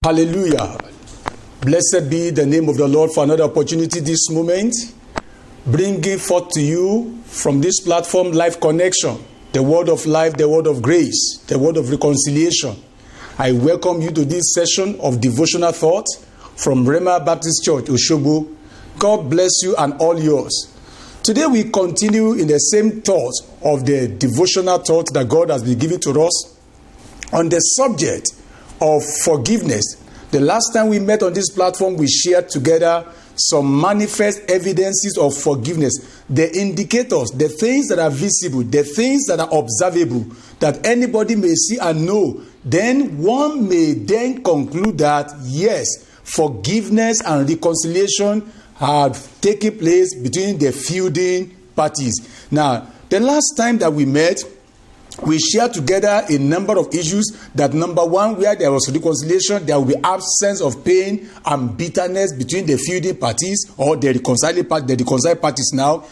Hallelujah. Blessed be the name of the Lord for another opportunity this moment, bringing forth to you from this platform Life Connection, the word of life, the word of grace, the word of reconciliation. I welcome you to this session of devotional thought from Rhema Baptist Church, Osogbo. God bless you and all yours. Today we continue in the same thought of the devotional thought that God has been giving to us on the subject of forgiveness. The last time we met on this platform, we shared together some manifest evidences of forgiveness, the indicators, the things that are visible, the things that are observable, that anybody may see and know. Then one may then conclude that yes, forgiveness and reconciliation have taken place between the feuding parties. Now, the last time that we met, we shared together a number of issues. That number one, where there was reconciliation, there will be absence of pain and bitterness between the feuding parties or the reconciled parties now.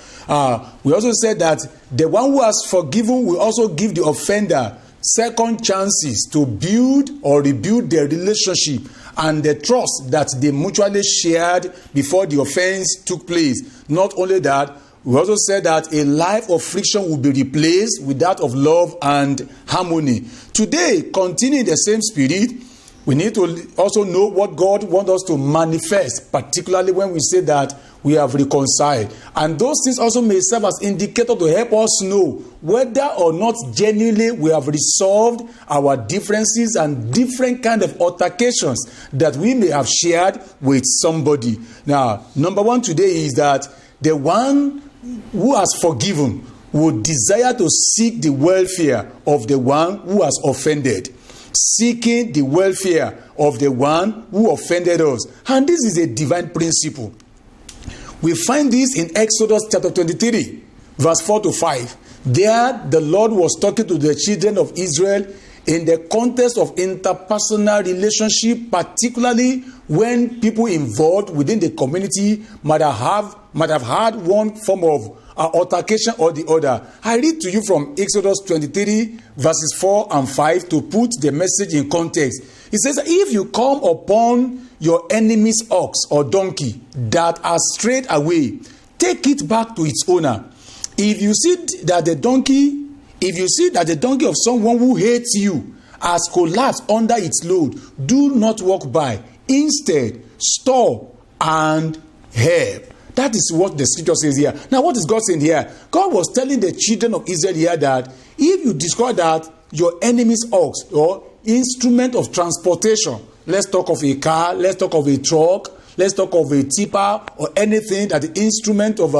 We also said that the one who has forgiven will also give the offender second chances to build or rebuild their relationship and the trust that they mutually shared before the offense took place. Not only that, we also said that a life of friction will be replaced with that of love and harmony. Today, continuing the same spirit, we need to also know what God wants us to manifest, particularly when we say that we have reconciled. And those things also may serve as indicator to help us know whether or not genuinely we have resolved our differences and different kind of altercations that we may have shared with somebody. Now, number one today is that the one who has forgiven would desire to seek the welfare of the one who has offended. Seeking the welfare of the one who offended us. And this is a divine principle. We find this in Exodus chapter 23, verse 4 to 5. There, the Lord was talking to the children of Israel in the context of interpersonal relationship, particularly when people involved within the community might have had one form of altercation or the other. I read to you from Exodus 23, verses 4 and 5 to put the message in context. It says, if you come upon your enemy's ox or donkey that has strayed away, take it back to its owner. If you see that the donkey of someone who hates you has collapsed under its load, do not walk by. Instead, stop and help. That is what the scripture says here. Now, what is God saying here? God was telling the children of Israel here that if you discover that your enemy's ox or instrument of transportation, let's talk of a car, let's talk of a truck, let's talk of a tipper or anything that the instrument of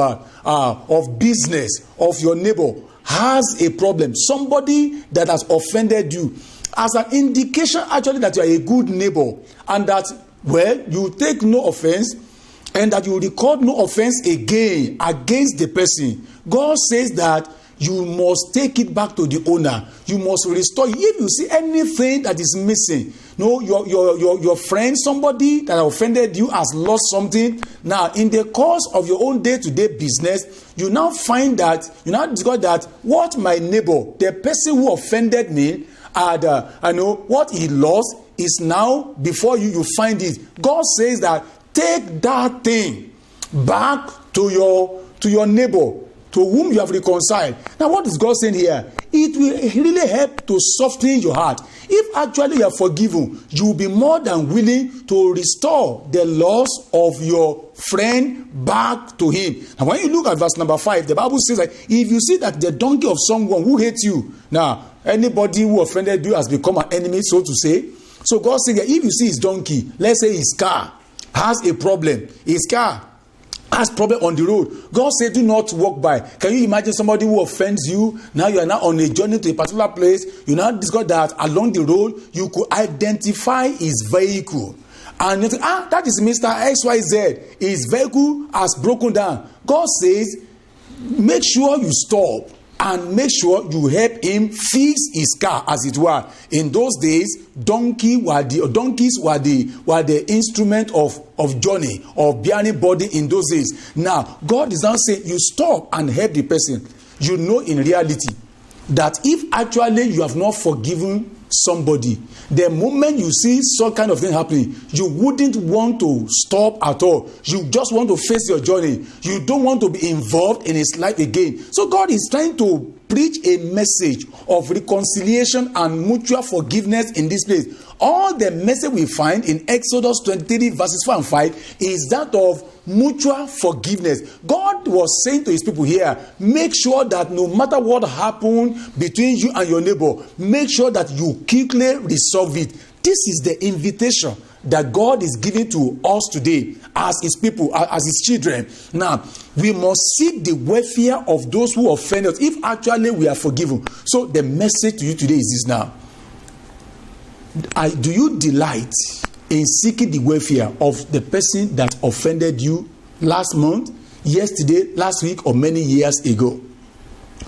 business of your neighbor has a problem, somebody that has offended you, as an indication actually that you are a good neighbor and that, well, you take no offense and that you record no offense again against the person. God says that you must take it back to the owner. You must restore. If you see anything that is missing, no, your friend, somebody that offended you has lost something. Now, in the course of your own day-to-day business, you now find that, you now discover that what my neighbor, the person who offended me, I know what he lost is now before you find it. God says that take that thing back to your neighbor, to whom you have reconciled. Now, what is God saying here? It will really help to soften your heart. If actually you are forgiven, you will be more than willing to restore the loss of your friend back to him. And when you look at verse number 5, the Bible says that if you see that the donkey of someone who hates you, now anybody who offended you has become an enemy, so to say. So God says that if you see his donkey, let's say his car has a problem, his car has problem on the road, God said do not walk by. Can you imagine somebody who offends you? Now you are now on a journey to a particular place. You now discover that along the road you could identify his vehicle, and you think, that is Mr. XYZ, his vehicle has broken down. God says make sure you stop and make sure you help him fix his car, as it were. In those days, donkeys were the instrument of journey, of bearing body in those days. Now, God is now saying, you stop and help the person. You know in reality that if actually you have not forgiven somebody, the moment you see some kind of thing happening, you wouldn't want to stop at all. You just want to face your journey. You don't want to be involved in his life again. So God is trying to preach a message of reconciliation and mutual forgiveness in this place. All the message we find in Exodus 23 verses 4 and 5 is that of mutual forgiveness. God was saying to his people here, make sure that no matter what happened between you and your neighbor, make sure that you quickly resolve it. This is the invitation that God is giving to us today as his people, as his children. Now, we must seek the welfare of those who offend us if actually we are forgiven. So the message to you today is this now. Do you delight in seeking the welfare of the person that offended you last month, yesterday, last week, or many years ago?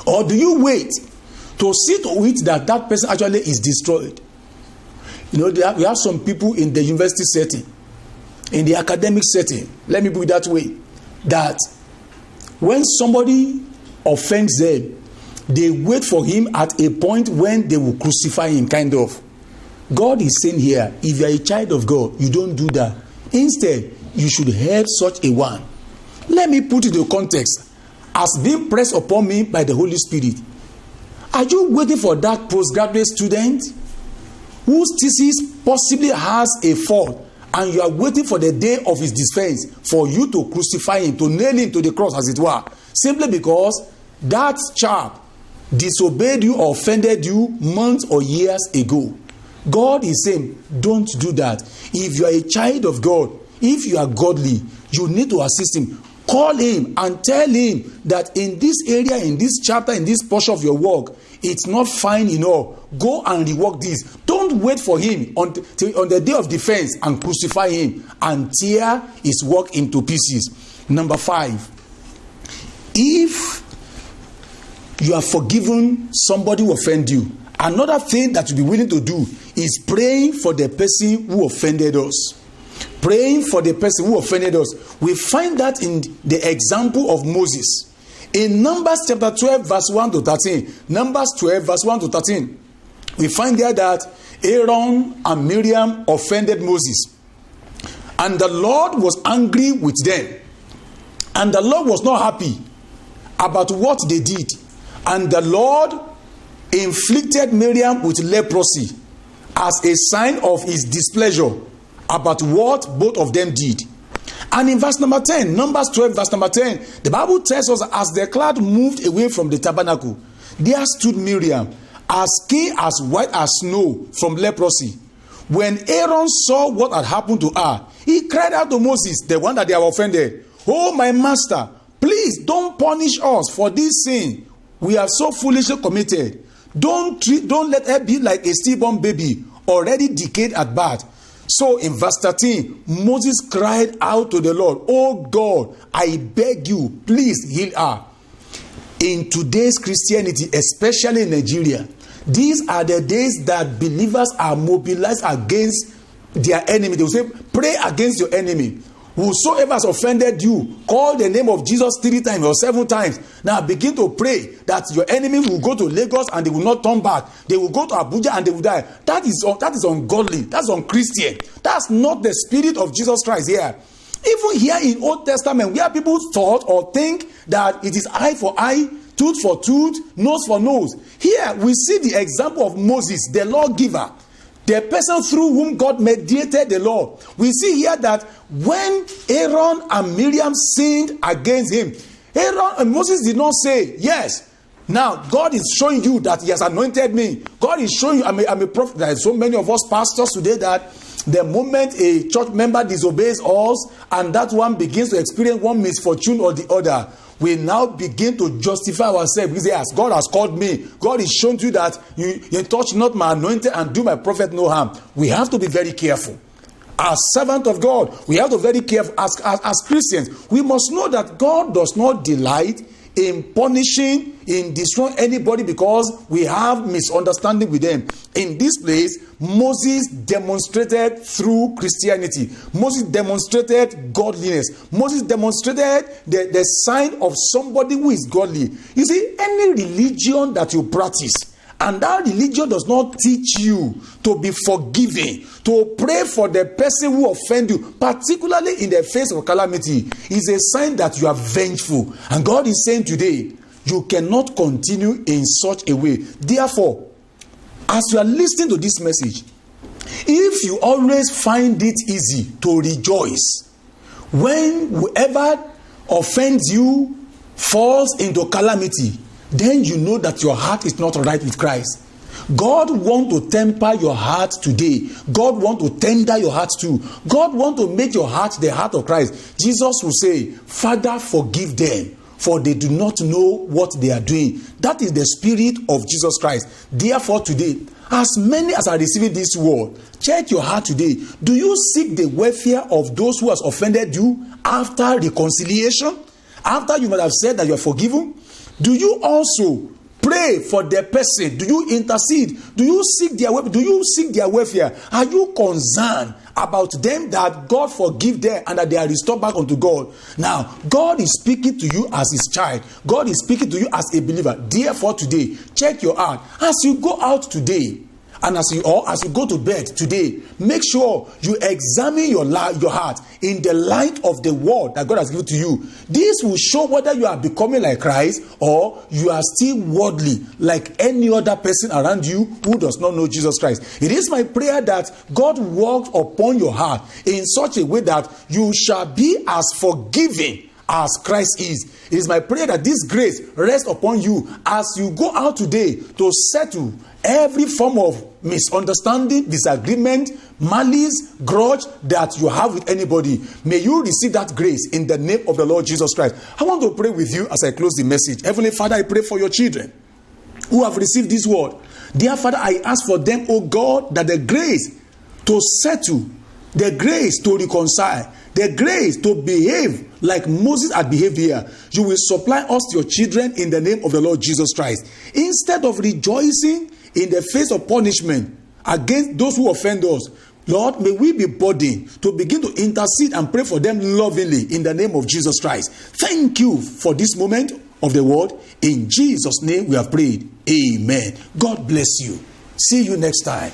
Or do you wait to see to it that that person actually is destroyed? You know, we have some people in the university setting, in the academic setting, let me put it that way, that when somebody offends them, they wait for him at a point when they will crucify him, kind of. God is saying here, if you are a child of God, you don't do that. Instead, you should help such a one. Let me put it in context. As being pressed upon me by the Holy Spirit, are you waiting for that postgraduate student whose thesis possibly has a fault, and you are waiting for the day of his defense for you to crucify him, to nail him to the cross, as it were, simply because that chap disobeyed you or offended you months or years ago? God is saying, don't do that. If you are a child of God, if you are godly, you need to assist him. Call him and tell him that in this area, in this chapter, in this portion of your work, it's not fine enough. Go and rework this. Don't wait for him on the day of defense and crucify him and tear his work into pieces. Number 5, if you have forgiven somebody who offended you, another thing that you'll be willing to do is praying for the person who offended us. Praying for the person who offended us. We find that in the example of Moses. In Numbers chapter 12 verse 1 to 13. Numbers 12 verse 1 to 13. We find there that Aaron and Miriam offended Moses. And the Lord was angry with them. And the Lord was not happy about what they did. And the Lord inflicted Miriam with leprosy as a sign of his displeasure about what both of them did. And in verse number 10, Numbers 12 verse number 10, the Bible tells us, as the cloud moved away from the tabernacle, there stood Miriam, as skin as white as snow from leprosy. When Aaron saw what had happened to her, he cried out to Moses, the one that they have offended, "Oh, my master, please don't punish us for this sin we have so foolishly committed. Don't let her be like a stillborn baby, already decayed at birth." So in verse 13, Moses cried out to the Lord, "Oh God, I beg you, please heal her." In today's Christianity, especially in Nigeria, these are the days that believers are mobilized against their enemy. They will say, pray against your enemy. Whosoever has offended you, call the name of Jesus 3 times or 7 times. Now begin to pray that your enemy will go to Lagos and they will not turn back. They will go to Abuja and they will die. That is ungodly. That's unchristian. That's not the spirit of Jesus Christ here. Even here in Old Testament, where people thought or think that it is eye for eye, tooth for tooth, nose for nose. Here we see the example of Moses, the lawgiver, the person through whom God mediated the law. We see here that when Aaron and Miriam sinned against him, Aaron and Moses did not say, "Yes, now God is showing you that he has anointed me. God is showing you I'm a prophet." There are so many of us pastors today that the moment a church member disobeys us and that one begins to experience one misfortune or the other, we now begin to justify ourselves. We say, "As God has called me, God is shown to you that you touch not my anointed and do my prophet no harm." We have to be very careful. As servant of God, we have to be very careful. As Christians, we must know that God does not delight in punishing, in destroying anybody because we have misunderstanding with them. In this place, Moses demonstrated through Christianity. Moses demonstrated godliness. Moses demonstrated the sign of somebody who is godly. You see, any religion that you practice, and that religion does not teach you to be forgiving, to pray for the person who offend you, particularly in the face of calamity, is a sign that you are vengeful. And God is saying today, you cannot continue in such a way. Therefore, as you are listening to this message, if you always find it easy to rejoice when whoever offends you falls into calamity, then you know that your heart is not right with Christ. God wants to temper your heart today. God wants to tender your heart too. God wants to make your heart the heart of Christ. Jesus will say, Father, forgive them, for they do not know what they are doing. That is the spirit of Jesus Christ. Therefore today, as many as are receiving this word, check your heart today. Do you seek the welfare of those who has offended you after reconciliation? After you might have said that you are forgiven? Do you also pray for the person? Do you intercede? Do you seek their welfare? Do you seek their welfare? Are you concerned about them, that God forgive them and that they are restored back unto God? Now, God is speaking to you as his child. God is speaking to you as a believer. Therefore, today, check your heart. As you go out today, and as you go to bed today, make sure you examine your heart in the light of the word that God has given to you. This will show whether you are becoming like Christ or you are still worldly like any other person around you who does not know Jesus Christ. It is my prayer that God works upon your heart in such a way that you shall be as forgiving as Christ is. It is my prayer that this grace rests upon you as you go out today to settle every form of misunderstanding, disagreement, malice, grudge that you have with anybody. May you receive that grace in the name of the Lord Jesus Christ. I want to pray with you as I close the message. Heavenly Father, I pray for your children who have received this word. Dear Father, I ask for them, oh God, that the grace to settle, the grace to reconcile, the grace to behave like Moses had behaved here, you will supply us to your children in the name of the Lord Jesus Christ. Instead of rejoicing in the face of punishment against those who offend us, Lord, may we be burdened to begin to intercede and pray for them lovingly in the name of Jesus Christ. Thank you for this moment of the word. In Jesus' name we have prayed. Amen. God bless you. See you next time.